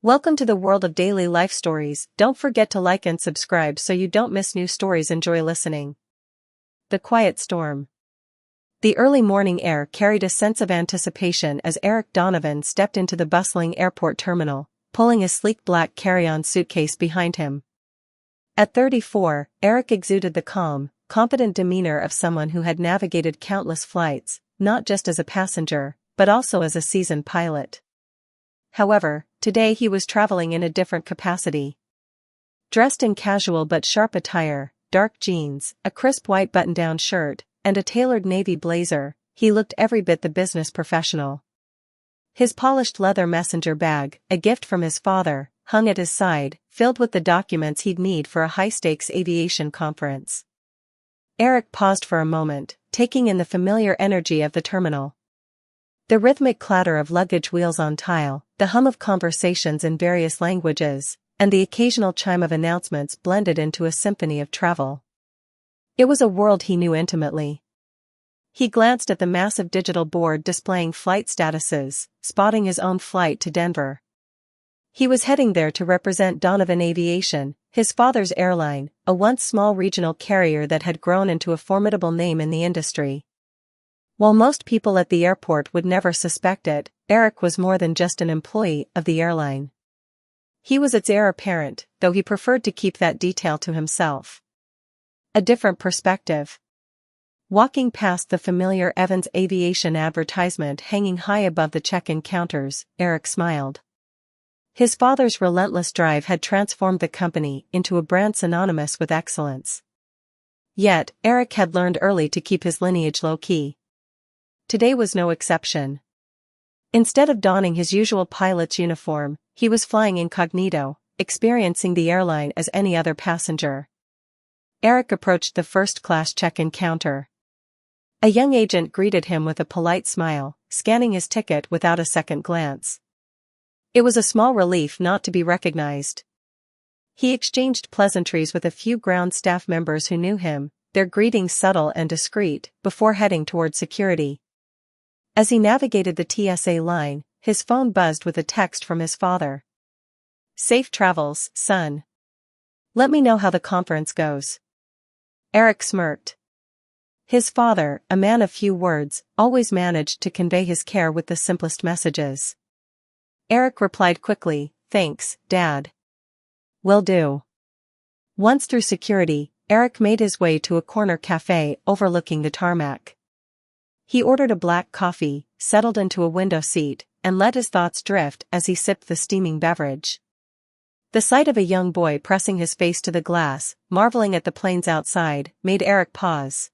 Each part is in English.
Welcome to the world of daily life stories. Don't forget to like and subscribe so you don't miss new stories. Enjoy listening. The Quiet Storm. The early morning air carried a sense of anticipation as Eric Donovan stepped into the bustling airport terminal, pulling a sleek black carry-on suitcase behind him. At 34, Eric exuded the calm, confident demeanor of someone who had navigated countless flights, not just as a passenger, but also as a seasoned pilot. However, today he was traveling in a different capacity. Dressed in casual but sharp attire, dark jeans, a crisp white button-down shirt, and a tailored navy blazer, he looked every bit the business professional. His polished leather messenger bag, a gift from his father, hung at his side, filled with the documents he'd need for a high-stakes aviation conference. Eric paused for a moment, taking in the familiar energy of the terminal. The rhythmic clatter of luggage wheels on tile, the hum of conversations in various languages, and the occasional chime of announcements blended into a symphony of travel. It was a world he knew intimately. He glanced at the massive digital board displaying flight statuses, spotting his own flight to Denver. He was heading there to represent Donovan Aviation, his father's airline, a once small regional carrier that had grown into a formidable name in the industry. While most people at the airport would never suspect it, Eric was more than just an employee of the airline. He was its heir apparent, though he preferred to keep that detail to himself. A different perspective. Walking past the familiar Evans Aviation advertisement hanging high above the check-in counters, Eric smiled. His father's relentless drive had transformed the company into a brand synonymous with excellence. Yet, Eric had learned early to keep his lineage low-key. Today was no exception. Instead of donning his usual pilot's uniform, he was flying incognito, experiencing the airline as any other passenger. Eric approached the first-class check-in counter. A young agent greeted him with a polite smile, scanning his ticket without a second glance. It was a small relief not to be recognized. He exchanged pleasantries with a few ground staff members who knew him, their greetings subtle and discreet, before heading toward security. As he navigated the TSA line, his phone buzzed with a text from his father. "Safe travels, son. Let me know how the conference goes." Eric smirked. His father, a man of few words, always managed to convey his care with the simplest messages. Eric replied quickly, "Thanks, Dad. Will do." Once through security, Eric made his way to a corner cafe overlooking the tarmac. He ordered a black coffee, settled into a window seat, and let his thoughts drift as he sipped the steaming beverage. The sight of a young boy pressing his face to the glass, marveling at the planes outside, made Eric pause.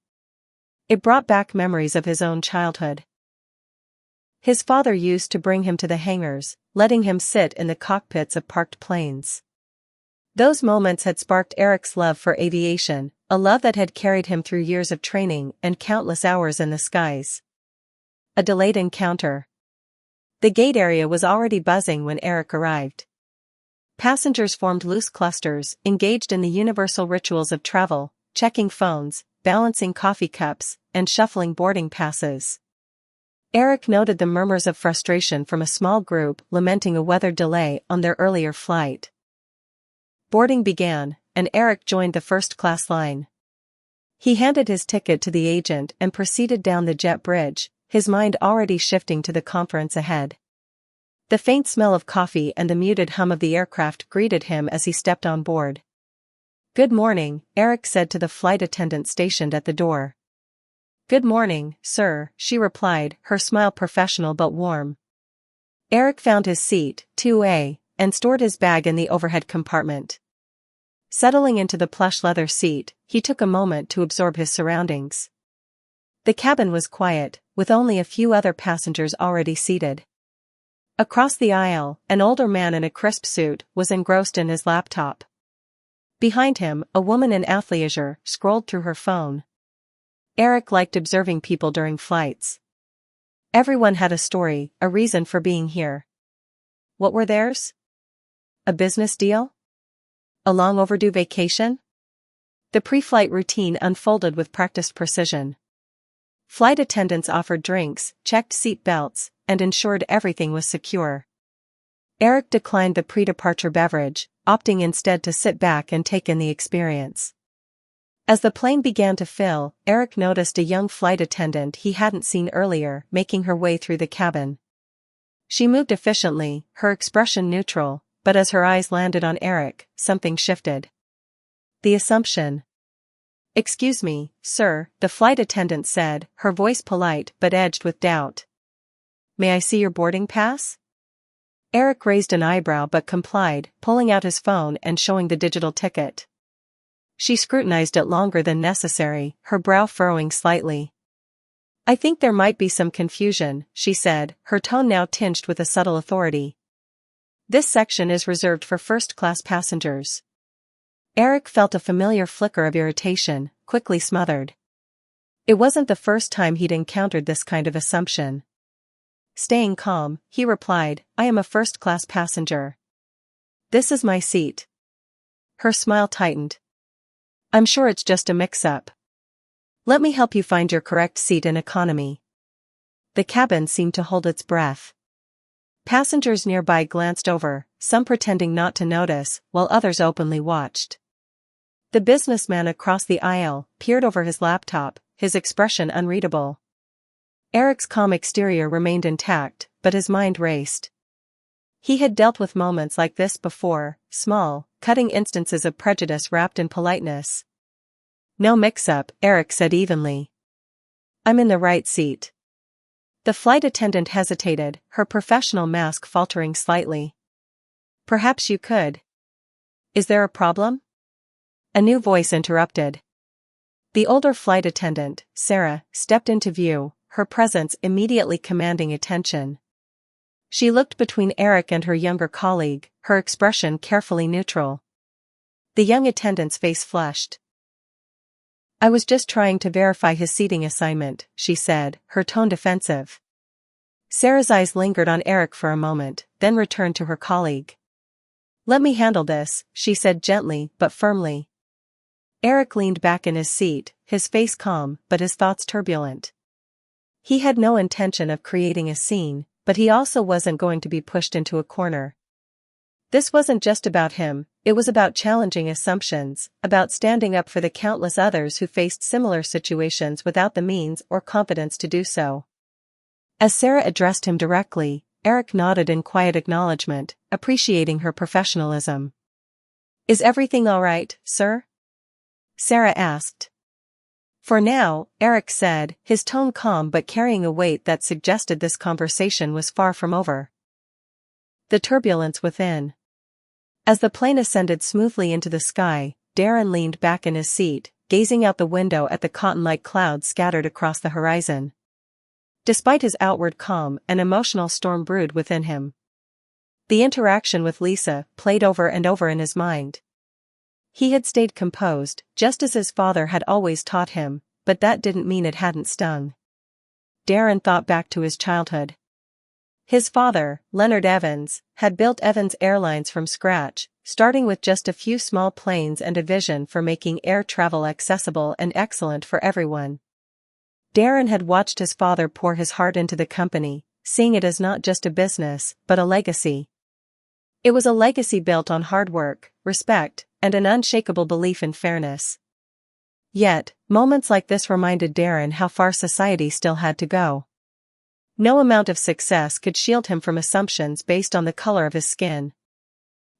It brought back memories of his own childhood. His father used to bring him to the hangars, letting him sit in the cockpits of parked planes. Those moments had sparked Eric's love for aviation, a love that had carried him through years of training and countless hours in the skies. A delayed encounter. The gate area was already buzzing when Eric arrived. Passengers formed loose clusters, engaged in the universal rituals of travel, checking phones, balancing coffee cups, and shuffling boarding passes. Eric noted the murmurs of frustration from a small group lamenting a weather delay on their earlier flight. Boarding began, and Eric joined the first-class line. He handed his ticket to the agent and proceeded down the jet bridge, his mind already shifting to the conference ahead. The faint smell of coffee and the muted hum of the aircraft greeted him as he stepped on board. "Good morning," Eric said to the flight attendant stationed at the door. "Good morning, sir," she replied, her smile professional but warm. Eric found his seat, 2A, and stored his bag in the overhead compartment. Settling into the plush leather seat, he took a moment to absorb his surroundings. The cabin was quiet, with only a few other passengers already seated. Across the aisle, an older man in a crisp suit was engrossed in his laptop. Behind him, a woman in athleisure scrolled through her phone. Eric liked observing people during flights. Everyone had a story, a reason for being here. What were theirs? A business deal? A long overdue vacation? The pre-flight routine unfolded with practiced precision. Flight attendants offered drinks, checked seat belts, and ensured everything was secure. Eric declined the pre-departure beverage, opting instead to sit back and take in the experience. As the plane began to fill, Eric noticed a young flight attendant he hadn't seen earlier making her way through the cabin. She moved efficiently, her expression neutral, but as her eyes landed on Eric, something shifted. The assumption. "Excuse me, sir," the flight attendant said, her voice polite but edged with doubt. "May I see your boarding pass?" Eric raised an eyebrow but complied, pulling out his phone and showing the digital ticket. She scrutinized it longer than necessary, her brow furrowing slightly. "I think there might be some confusion," she said, her tone now tinged with a subtle authority. "This section is reserved for first-class passengers." Eric felt a familiar flicker of irritation, quickly smothered. It wasn't the first time he'd encountered this kind of assumption. Staying calm, he replied, "I am a first-class passenger. This is my seat." Her smile tightened. "I'm sure it's just a mix-up. Let me help you find your correct seat in economy." The cabin seemed to hold its breath. Passengers nearby glanced over, some pretending not to notice, while others openly watched. The businessman across the aisle peered over his laptop, his expression unreadable. Eric's calm exterior remained intact, but his mind raced. He had dealt with moments like this before, small, cutting instances of prejudice wrapped in politeness. "No mix-up," Eric said evenly. "I'm in the right seat." The flight attendant hesitated, her professional mask faltering slightly. "Perhaps you could." "Is there a problem?" A new voice interrupted. The older flight attendant, Sarah, stepped into view, her presence immediately commanding attention. She looked between Eric and her younger colleague, her expression carefully neutral. The young attendant's face flushed. "I was just trying to verify his seating assignment," she said, her tone defensive. Sarah's eyes lingered on Eric for a moment, then returned to her colleague. "Let me handle this," she said gently but firmly. Eric leaned back in his seat, his face calm but his thoughts turbulent. He had no intention of creating a scene, but he also wasn't going to be pushed into a corner. This wasn't just about him, it was about challenging assumptions, about standing up for the countless others who faced similar situations without the means or confidence to do so. As Sarah addressed him directly, Eric nodded in quiet acknowledgement, appreciating her professionalism. "Is everything all right, sir?" Sarah asked. "For now," Eric said, his tone calm but carrying a weight that suggested this conversation was far from over. The turbulence within. As the plane ascended smoothly into the sky, Darren leaned back in his seat, gazing out the window at the cotton-like clouds scattered across the horizon. Despite his outward calm, an emotional storm brewed within him. The interaction with Lisa played over and over in his mind. He had stayed composed, just as his father had always taught him, but that didn't mean it hadn't stung. Darren thought back to his childhood. His father, Leonard Evans, had built Evans Airlines from scratch, starting with just a few small planes and a vision for making air travel accessible and excellent for everyone. Darren had watched his father pour his heart into the company, seeing it as not just a business, but a legacy. It was a legacy built on hard work, respect, and an unshakable belief in fairness. Yet, moments like this reminded Darren how far society still had to go. No amount of success could shield him from assumptions based on the color of his skin.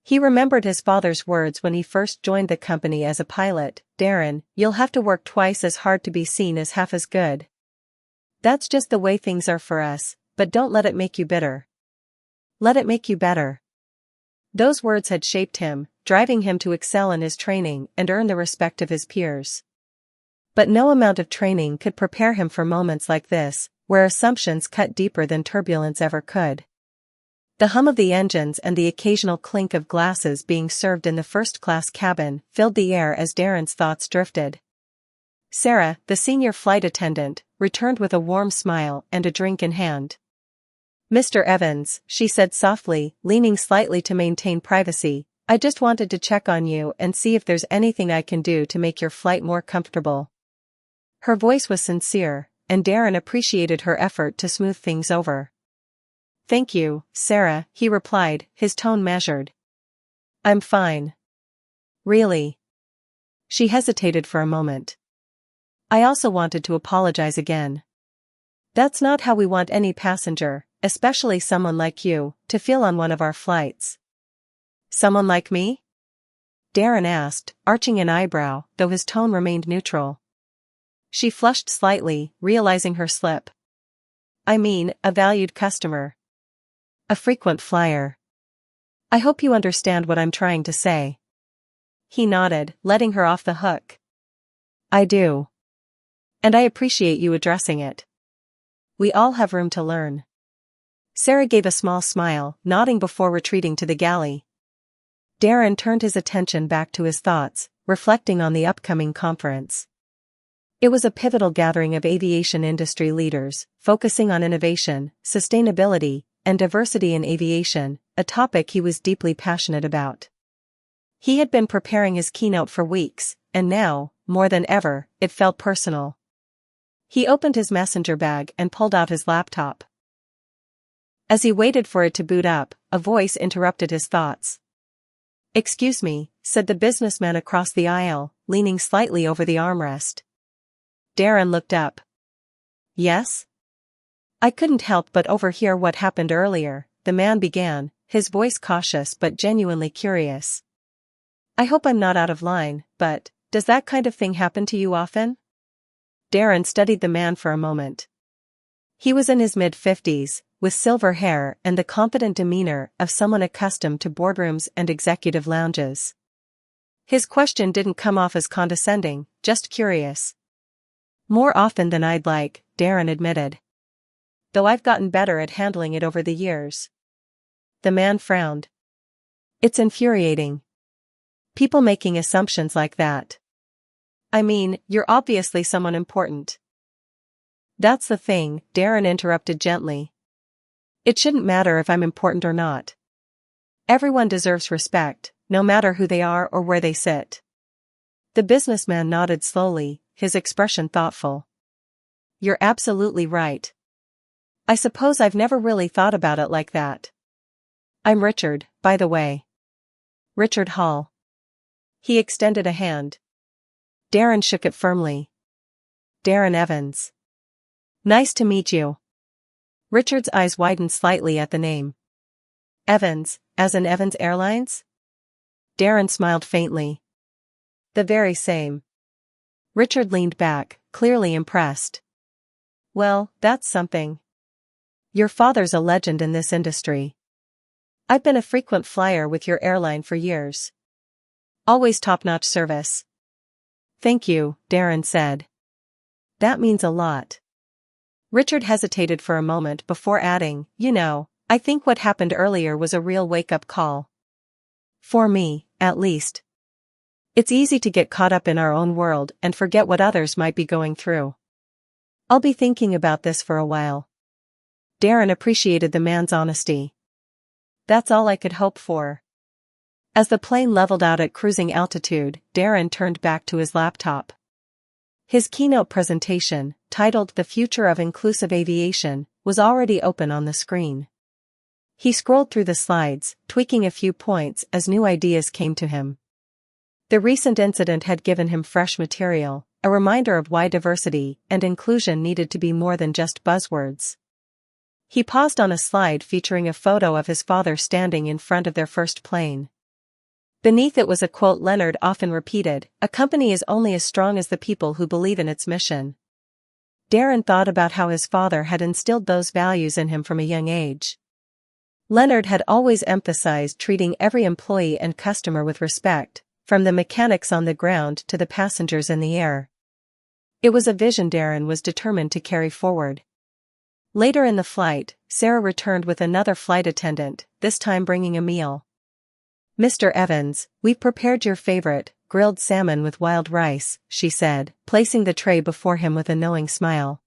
He remembered his father's words when he first joined the company as a pilot, "Darren, you'll have to work twice as hard to be seen as half as good. That's just the way things are for us, but don't let it make you bitter. Let it make you better." Those words had shaped him, driving him to excel in his training and earn the respect of his peers. But no amount of training could prepare him for moments like this, where assumptions cut deeper than turbulence ever could. The hum of the engines and the occasional clink of glasses being served in the first-class cabin filled the air as Darren's thoughts drifted. Sarah, the senior flight attendant, returned with a warm smile and a drink in hand. "Mr. Evans," she said softly, leaning slightly to maintain privacy, "I just wanted to check on you and see if there's anything I can do to make your flight more comfortable." Her voice was sincere, and Darren appreciated her effort to smooth things over. Thank you, Sarah, he replied, his tone measured. I'm fine. Really? She hesitated for a moment. I also wanted to apologize again. That's not how we want any passenger, especially someone like you, to feel on one of our flights. Someone like me? Darren asked, arching an eyebrow, though his tone remained neutral. She flushed slightly, realizing her slip. I mean, a valued customer. A frequent flyer. I hope you understand what I'm trying to say. He nodded, letting her off the hook. I do. And I appreciate you addressing it. We all have room to learn. Sarah gave a small smile, nodding before retreating to the galley. Darren turned his attention back to his thoughts, reflecting on the upcoming conference. It was a pivotal gathering of aviation industry leaders, focusing on innovation, sustainability, and diversity in aviation, a topic he was deeply passionate about. He had been preparing his keynote for weeks, and now, more than ever, it felt personal. He opened his messenger bag and pulled out his laptop. As he waited for it to boot up, a voice interrupted his thoughts. Excuse me, said the businessman across the aisle, leaning slightly over the armrest. Darren looked up. Yes? I couldn't help but overhear what happened earlier, the man began, his voice cautious but genuinely curious. I hope I'm not out of line, but, does that kind of thing happen to you often? Darren studied the man for a moment. He was in his mid-50s, with silver hair and the confident demeanor of someone accustomed to boardrooms and executive lounges. His question didn't come off as condescending, just curious. More often than I'd like, Darren admitted. Though I've gotten better at handling it over the years. The man frowned. It's infuriating. People making assumptions like that. I mean, you're obviously someone important. That's the thing, Darren interrupted gently. It shouldn't matter if I'm important or not. Everyone deserves respect, no matter who they are or where they sit. The businessman nodded slowly, his expression thoughtful. You're absolutely right. I suppose I've never really thought about it like that. I'm Richard, by the way. Richard Hall. He extended a hand. Darren shook it firmly. Darren Evans. Nice to meet you. Richard's eyes widened slightly at the name. Evans, as in Evans Airlines? Darren smiled faintly. The very same. Richard leaned back, clearly impressed. Well, that's something. Your father's a legend in this industry. I've been a frequent flyer with your airline for years. Always top-notch service. Thank you, Darren said. That means a lot. Richard hesitated for a moment before adding, I think what happened earlier was a real wake-up call. For me, at least. It's easy to get caught up in our own world and forget what others might be going through. I'll be thinking about this for a while. Darren appreciated the man's honesty. That's all I could hope for. As the plane leveled out at cruising altitude, Darren turned back to his laptop. His keynote presentation, titled The Future of Inclusive Aviation, was already open on the screen. He scrolled through the slides, tweaking a few points as new ideas came to him. The recent incident had given him fresh material, a reminder of why diversity and inclusion needed to be more than just buzzwords. He paused on a slide featuring a photo of his father standing in front of their first plane. Beneath it was a quote Leonard often repeated, "A company is only as strong as the people who believe in its mission." Darren thought about how his father had instilled those values in him from a young age. Leonard had always emphasized treating every employee and customer with respect, from the mechanics on the ground to the passengers in the air. It was a vision Darren was determined to carry forward. Later in the flight, Sarah returned with another flight attendant, this time bringing a meal. Mr. Evans, we've prepared your favorite, grilled salmon with wild rice, she said, placing the tray before him with a knowing smile.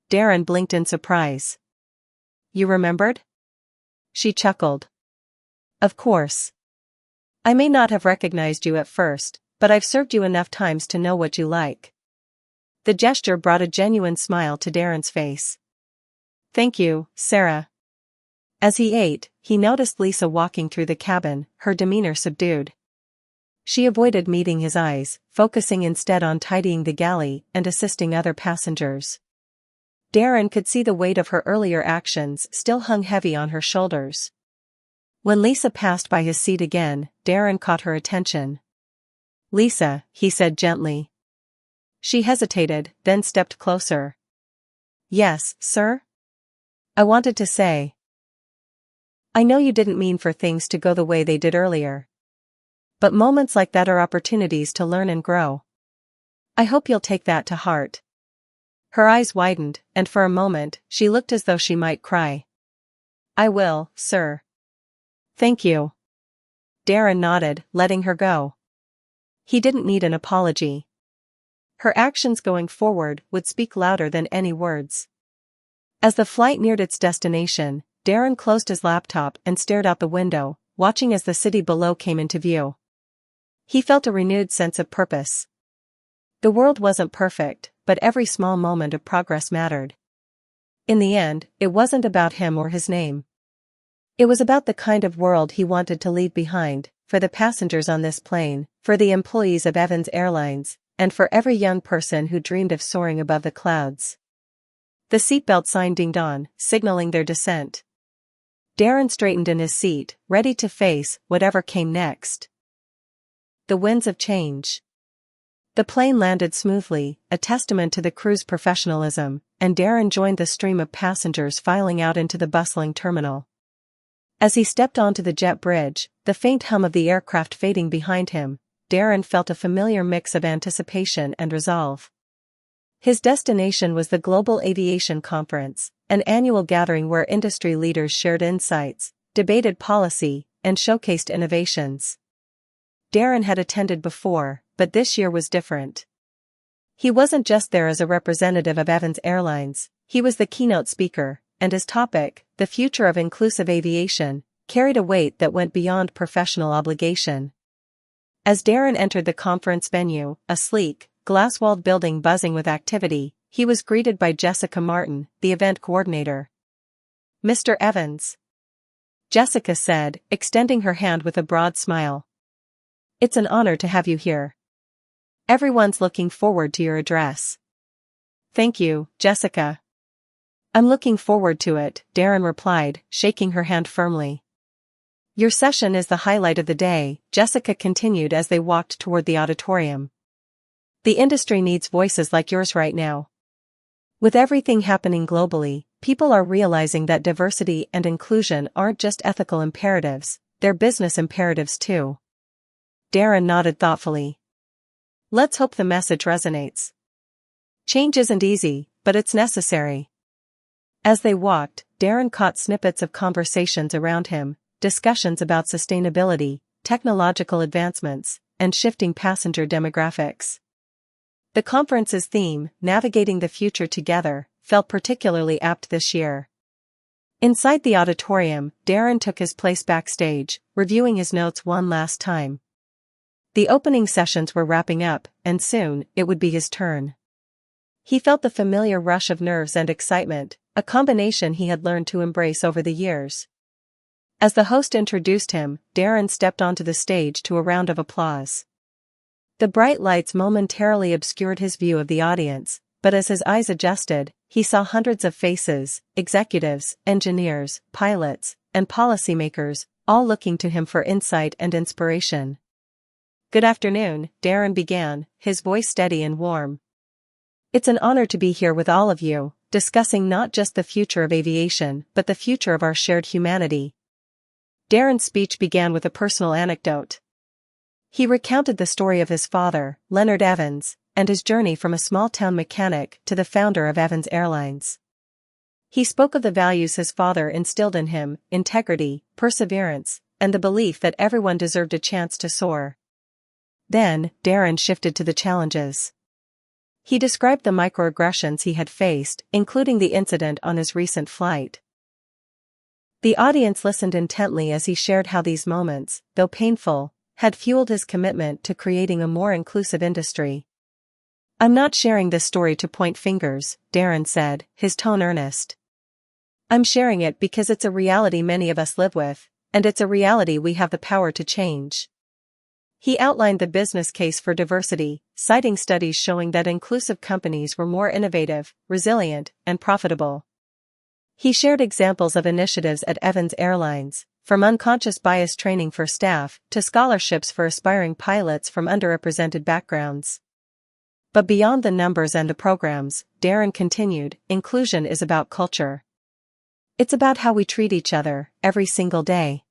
Darren blinked in surprise. You remembered? She chuckled. Of course. I may not have recognized you at first, but I've served you enough times to know what you like. The gesture brought a genuine smile to Darren's face. Thank you, Sarah. As he ate, he noticed Lisa walking through the cabin, her demeanor subdued. She avoided meeting his eyes, focusing instead on tidying the galley and assisting other passengers. Darren could see the weight of her earlier actions still hung heavy on her shoulders. When Lisa passed by his seat again, Darren caught her attention. "Lisa," he said gently. She hesitated, then stepped closer. "Yes, sir?" "I wanted to say. I know you didn't mean for things to go the way they did earlier. But moments like that are opportunities to learn and grow. I hope you'll take that to heart." Her eyes widened, and for a moment, she looked as though she might cry. "I will, sir." "Thank you." Darren nodded, letting her go. He didn't need an apology. Her actions going forward would speak louder than any words. As the flight neared its destination, Darren closed his laptop and stared out the window, watching as the city below came into view. He felt a renewed sense of purpose. The world wasn't perfect, but every small moment of progress mattered. In the end, it wasn't about him or his name. It was about the kind of world he wanted to leave behind, for the passengers on this plane, for the employees of Evans Airlines, and for every young person who dreamed of soaring above the clouds. The seatbelt sign dinged on, signaling their descent. Darren straightened in his seat, ready to face whatever came next. The winds of change. The plane landed smoothly, a testament to the crew's professionalism, and Darren joined the stream of passengers filing out into the bustling terminal. As he stepped onto the jet bridge, the faint hum of the aircraft fading behind him, Darren felt a familiar mix of anticipation and resolve. His destination was the Global Aviation Conference, an annual gathering where industry leaders shared insights, debated policy, and showcased innovations. Darren had attended before, but this year was different. He wasn't just there as a representative of Evans Airlines, he was the keynote speaker, and his topic, the future of inclusive aviation, carried a weight that went beyond professional obligation. As Darren entered the conference venue, a sleek, glass-walled building buzzing with activity, he was greeted by Jessica Martin, the event coordinator. "Mr. Evans," Jessica said, extending her hand with a broad smile. "It's an honor to have you here. Everyone's looking forward to your address." "Thank you, Jessica." "I'm looking forward to it," Darren replied, shaking her hand firmly. "Your session is the highlight of the day," Jessica continued as they walked toward the auditorium. "The industry needs voices like yours right now. With everything happening globally, people are realizing that diversity and inclusion aren't just ethical imperatives, they're business imperatives too." Darren nodded thoughtfully. "Let's hope the message resonates. Change isn't easy, but it's necessary." As they walked, Darren caught snippets of conversations around him, discussions about sustainability, technological advancements, and shifting passenger demographics. The conference's theme, Navigating the Future Together, felt particularly apt this year. Inside the auditorium, Darren took his place backstage, reviewing his notes one last time. The opening sessions were wrapping up, and soon, it would be his turn. He felt the familiar rush of nerves and excitement, a combination he had learned to embrace over the years. As the host introduced him, Darren stepped onto the stage to a round of applause. The bright lights momentarily obscured his view of the audience, but as his eyes adjusted, he saw hundreds of faces, executives, engineers, pilots, and policymakers, all looking to him for insight and inspiration. "Good afternoon," Darren began, his voice steady and warm. "It's an honor to be here with all of you, discussing not just the future of aviation but the future of our shared humanity." Darren's speech began with a personal anecdote. He recounted the story of his father, Leonard Evans, and his journey from a small-town mechanic to the founder of Evans Airlines. He spoke of the values his father instilled in him, integrity, perseverance, and the belief that everyone deserved a chance to soar. Then, Darren shifted to the challenges. He described the microaggressions he had faced, including the incident on his recent flight. The audience listened intently as he shared how these moments, though painful, had fueled his commitment to creating a more inclusive industry. "I'm not sharing this story to point fingers," Darren said, his tone earnest. I'm sharing it because it's a reality many of us live with, and it's a reality we have the power to change. He outlined the business case for diversity, citing studies showing that inclusive companies were more innovative, resilient, and profitable. He shared examples of initiatives at Evans Airlines, from unconscious bias training for staff to scholarships for aspiring pilots from underrepresented backgrounds. But beyond the numbers and the programs, Darren continued, inclusion is about culture. It's about how we treat each other, every single day.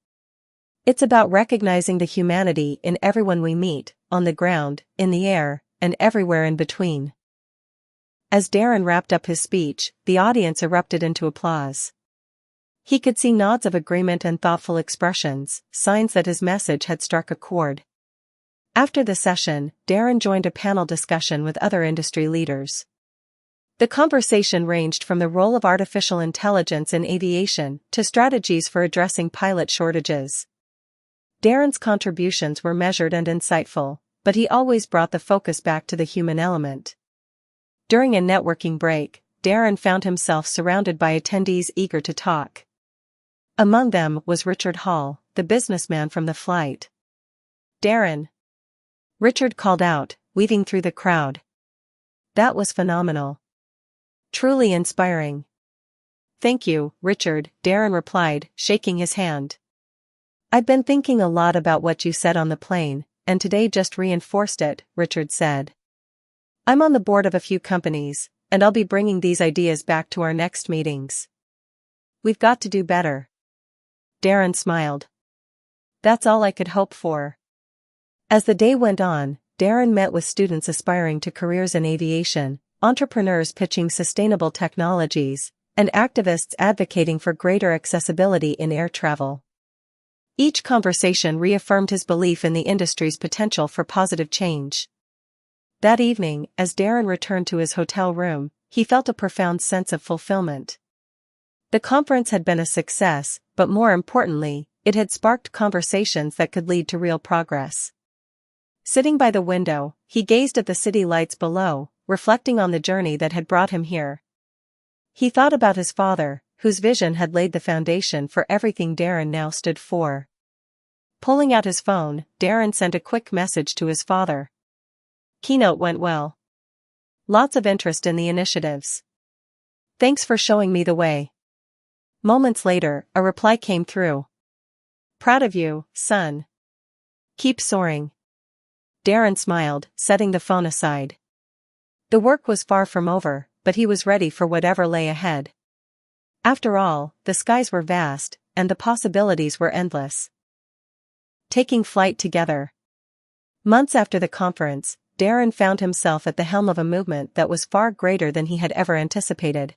It's about recognizing the humanity in everyone we meet, on the ground, in the air, and everywhere in between. As Darren wrapped up his speech, the audience erupted into applause. He could see nods of agreement and thoughtful expressions, signs that his message had struck a chord. After the session, Darren joined a panel discussion with other industry leaders. The conversation ranged from the role of artificial intelligence in aviation to strategies for addressing pilot shortages. Darren's contributions were measured and insightful, but he always brought the focus back to the human element. During a networking break, Darren found himself surrounded by attendees eager to talk. Among them was Richard Hall, the businessman from the flight. "Darren," Richard called out, weaving through the crowd. "That was phenomenal. Truly inspiring." "Thank you, Richard," Darren replied, shaking his hand. "I've been thinking a lot about what you said on the plane, and today just reinforced it," Richard said. "I'm on the board of a few companies, and I'll be bringing these ideas back to our next meetings. We've got to do better." Darren smiled. "That's all I could hope for." As the day went on, Darren met with students aspiring to careers in aviation, entrepreneurs pitching sustainable technologies, and activists advocating for greater accessibility in air travel. Each conversation reaffirmed his belief in the industry's potential for positive change. That evening, as Darren returned to his hotel room, he felt a profound sense of fulfillment. The conference had been a success, but more importantly, it had sparked conversations that could lead to real progress. Sitting by the window, he gazed at the city lights below, reflecting on the journey that had brought him here. He thought about his father, whose vision had laid the foundation for everything Darren now stood for. Pulling out his phone, Darren sent a quick message to his father. "Keynote went well. Lots of interest in the initiatives. Thanks for showing me the way." Moments later, a reply came through. "Proud of you, son. Keep soaring." Darren smiled, setting the phone aside. The work was far from over, but he was ready for whatever lay ahead. After all, the skies were vast, and the possibilities were endless. Taking flight together. Months after the conference, Darren found himself at the helm of a movement that was far greater than he had ever anticipated.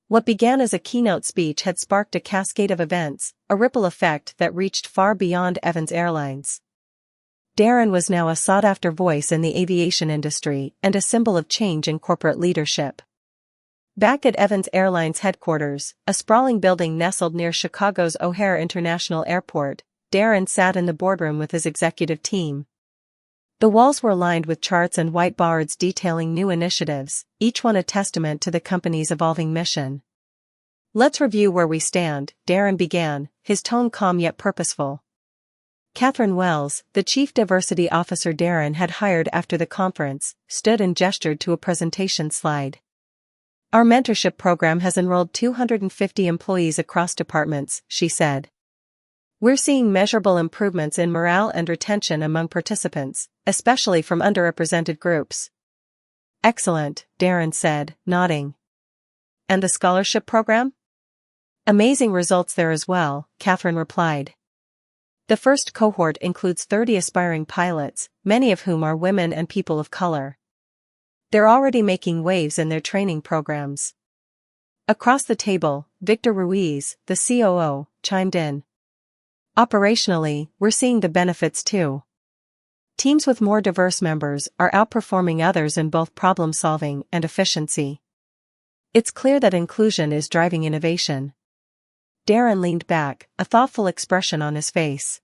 What began as a keynote speech had sparked a cascade of events, a ripple effect that reached far beyond Evans Airlines. Darren was now a sought-after voice in the aviation industry and a symbol of change in corporate leadership. Back at Evans Airlines headquarters, a sprawling building nestled near Chicago's O'Hare International Airport, Darren sat in the boardroom with his executive team. The walls were lined with charts and whiteboards detailing new initiatives, each one a testament to the company's evolving mission. "Let's review where we stand," Darren began, his tone calm yet purposeful. Catherine Wells, the chief diversity officer Darren had hired after the conference, stood and gestured to a presentation slide. "Our mentorship program has enrolled 250 employees across departments," she said. "We're seeing measurable improvements in morale and retention among participants, especially from underrepresented groups." "Excellent," Darren said, nodding. "And the scholarship program?" "Amazing results there as well," Catherine replied. "The first cohort includes 30 aspiring pilots, many of whom are women and people of color. They're already making waves in their training programs." Across the table, Victor Ruiz, the COO, chimed in. "Operationally, we're seeing the benefits too. Teams with more diverse members are outperforming others in both problem-solving and efficiency. It's clear that inclusion is driving innovation." Darren leaned back, a thoughtful expression on his face.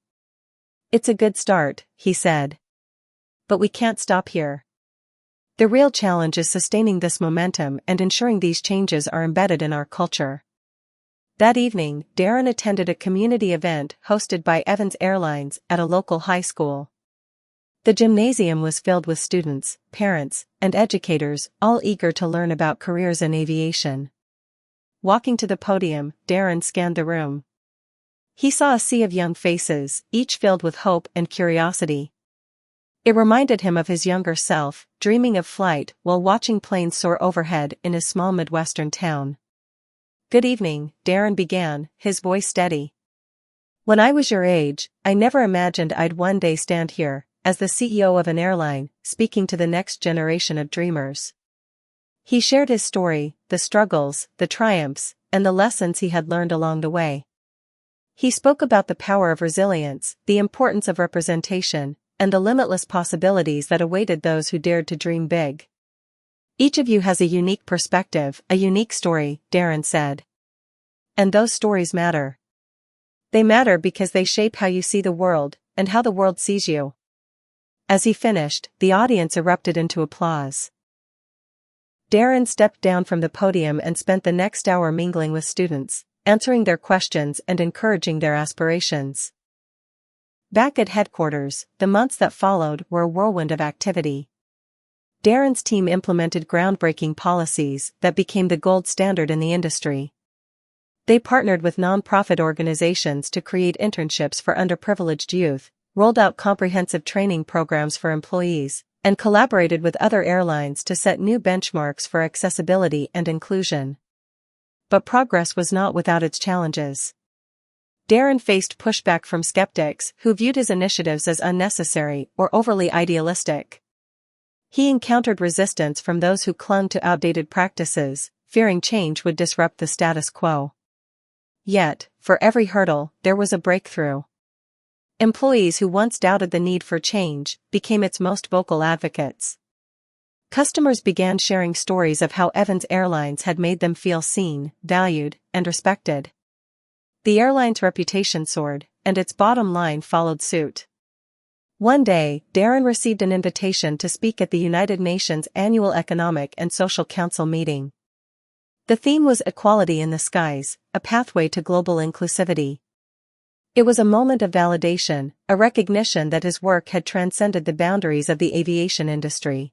"It's a good start," he said. "But we can't stop here. The real challenge is sustaining this momentum and ensuring these changes are embedded in our culture." That evening, Darren attended a community event hosted by Evans Airlines at a local high school. The gymnasium was filled with students, parents, and educators, all eager to learn about careers in aviation. Walking to the podium, Darren scanned the room. He saw a sea of young faces, each filled with hope and curiosity. It reminded him of his younger self, dreaming of flight while watching planes soar overhead in his small Midwestern town. "Good evening," Darren began, his voice steady. "When I was your age, I never imagined I'd one day stand here, as the CEO of an airline, speaking to the next generation of dreamers." He shared his story, the struggles, the triumphs, and the lessons he had learned along the way. He spoke about the power of resilience, the importance of representation, and the limitless possibilities that awaited those who dared to dream big. "Each of you has a unique perspective, a unique story," Darren said. "And those stories matter. They matter because they shape how you see the world, and how the world sees you." As he finished, the audience erupted into applause. Darren stepped down from the podium and spent the next hour mingling with students, answering their questions and encouraging their aspirations. Back at headquarters, the months that followed were a whirlwind of activity. Darren's team implemented groundbreaking policies that became the gold standard in the industry. They partnered with nonprofit organizations to create internships for underprivileged youth, rolled out comprehensive training programs for employees, and collaborated with other airlines to set new benchmarks for accessibility and inclusion. But progress was not without its challenges. Darren faced pushback from skeptics who viewed his initiatives as unnecessary or overly idealistic. He encountered resistance from those who clung to outdated practices, fearing change would disrupt the status quo. Yet, for every hurdle, there was a breakthrough. Employees who once doubted the need for change became its most vocal advocates. Customers began sharing stories of how Evans Airlines had made them feel seen, valued, and respected. The airline's reputation soared, and its bottom line followed suit. One day, Darren received an invitation to speak at the United Nations Annual Economic and Social Council meeting. The theme was Equality in the Skies, a pathway to global inclusivity. It was a moment of validation, a recognition that his work had transcended the boundaries of the aviation industry.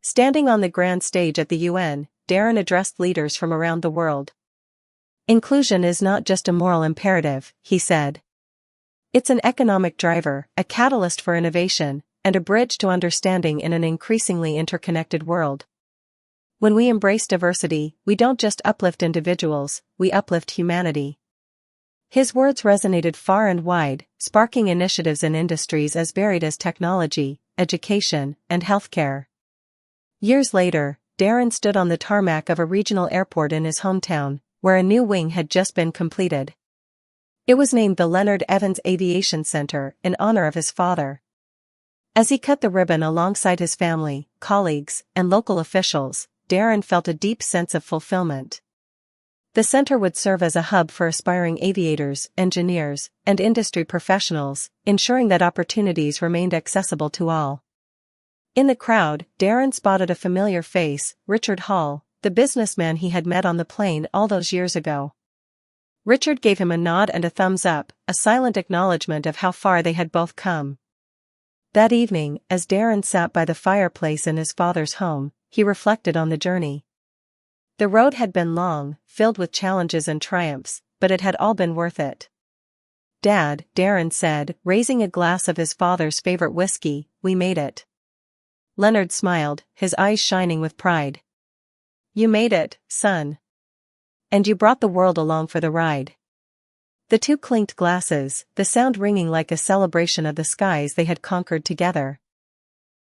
Standing on the grand stage at the UN, Darren addressed leaders from around the world. "Inclusion is not just a moral imperative," he said. "It's an economic driver, a catalyst for innovation, and a bridge to understanding in an increasingly interconnected world. When we embrace diversity, we don't just uplift individuals, we uplift humanity." His words resonated far and wide, sparking initiatives in industries as varied as technology, education, and healthcare. Years later, Darren stood on the tarmac of a regional airport in his hometown, where a new wing had just been completed. It was named the Leonard Evans Aviation Center in honor of his father. As he cut the ribbon alongside his family, colleagues, and local officials, Darren felt a deep sense of fulfillment. The center would serve as a hub for aspiring aviators, engineers, and industry professionals, ensuring that opportunities remained accessible to all. In the crowd, Darren spotted a familiar face, Richard Hall, the businessman he had met on the plane all those years ago. Richard gave him a nod and a thumbs up, a silent acknowledgement of how far they had both come. That evening, as Darren sat by the fireplace in his father's home, he reflected on the journey. The road had been long, filled with challenges and triumphs, but it had all been worth it. "Dad," Darren said, raising a glass of his father's favorite whiskey, "we made it." Leonard smiled, his eyes shining with pride. "You made it, son. And you brought the world along for the ride." The two clinked glasses, the sound ringing like a celebration of the skies they had conquered together.